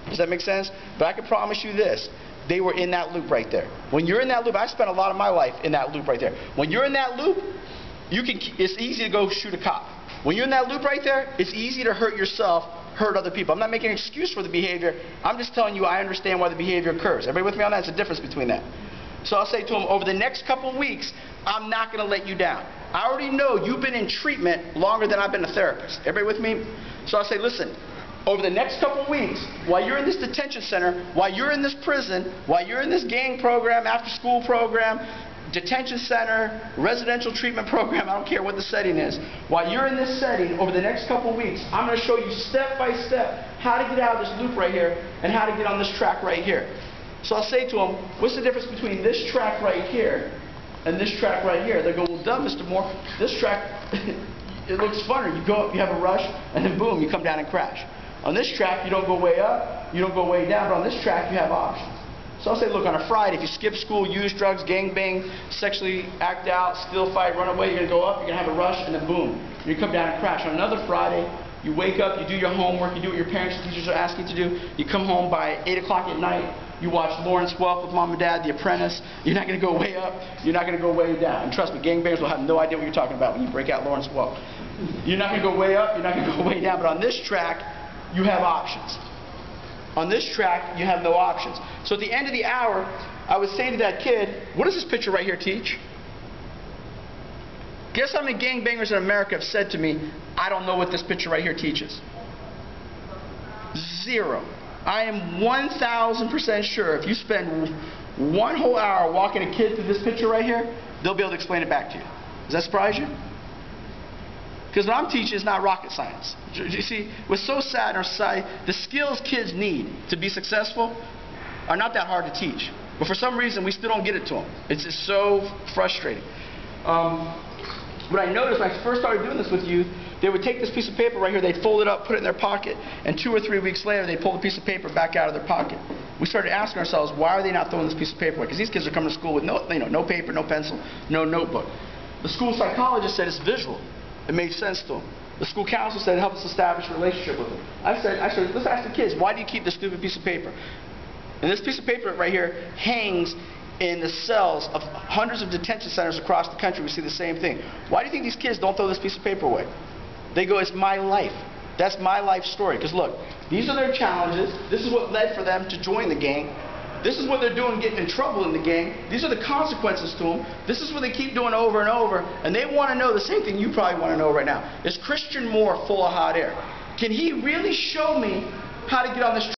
Does that make sense? But I can promise you this. They were in that loop right there. When you're in that loop, I spent a lot of my life in that loop right there. When you're in that loop, it's easy to go shoot a cop. When you're in that loop right there, it's easy to hurt yourself, hurt other people. I'm not making an excuse for the behavior. I'm just telling you I understand why the behavior occurs. Everybody with me on that? There's a difference between that. So I'll say to them, over the next couple of weeks, I'm not going to let you down. I already know you've been in treatment longer than I've been a therapist. Everybody with me? So I'll say, listen, over the next couple of weeks, while you're in this detention center, while you're in this prison, while you're in this gang program, after-school program, detention center, residential treatment program, I don't care what the setting is. While you're in this setting, over the next couple of weeks, I'm going to show you step by step how to get out of this loop right here and how to get on this track right here. So I'll say to them, what's the difference between this track right here and this track right here? They go, well, duh, Mr. Moore, this track, it looks funner. You go up, you have a rush, and then boom, you come down and crash. On this track, you don't go way up, you don't go way down, but on this track, you have options. So I'll say, look, on a Friday, if you skip school, use drugs, gangbang, sexually act out, steal, fight, run away, you're going to go up, you're going to have a rush, and then boom, you come down and crash. On another Friday, you wake up, you do your homework, you do what your parents and teachers are asking you to do, you come home by 8 o'clock at night, you watch Lawrence Welk with Mom and Dad, The Apprentice, you're not going to go way up, you're not going to go way down. And trust me, gangbangers will have no idea what you're talking about when you break out Lawrence Welk. You're not going to go way up, you're not going to go way down, but on this track, you have options. On this track, you have no options. So at the end of the hour, I would say to that kid, what does this picture right here teach? Guess how many gangbangers in America have said to me, I don't know what this picture right here teaches? Zero. I am 1,000% sure if you spend one whole hour walking a kid through this picture right here, they'll be able to explain it back to you. Does that surprise you? Because what I'm teaching is not rocket science. You see, what's so sad in our society, the skills kids need to be successful are not that hard to teach. But for some reason, we still don't get it to them. It's just so frustrating. What I noticed when I first started doing this with youth, they would take this piece of paper right here, they'd fold it up, put it in their pocket, and 2 or 3 weeks later, they'd pull the piece of paper back out of their pocket. We started asking ourselves, why are they not throwing this piece of paper away? Because these kids are coming to school with no paper, no pencil, no notebook. The school psychologist said it's visual. It made sense to them. The school counselor said it helps us establish a relationship with them. I said, let's ask the kids, why do you keep this stupid piece of paper? And this piece of paper right here hangs in the cells of hundreds of detention centers across the country. We see the same thing. Why do you think these kids don't throw this piece of paper away? They go, it's my life. That's my life story. Because look, these are their challenges. This is what led for them to join the gang. This is what they're doing getting in trouble in the gang. These are the consequences to them. This is what they keep doing over and over. And they want to know the same thing you probably want to know right now. Is Christian Moore full of hot air? Can he really show me how to get on this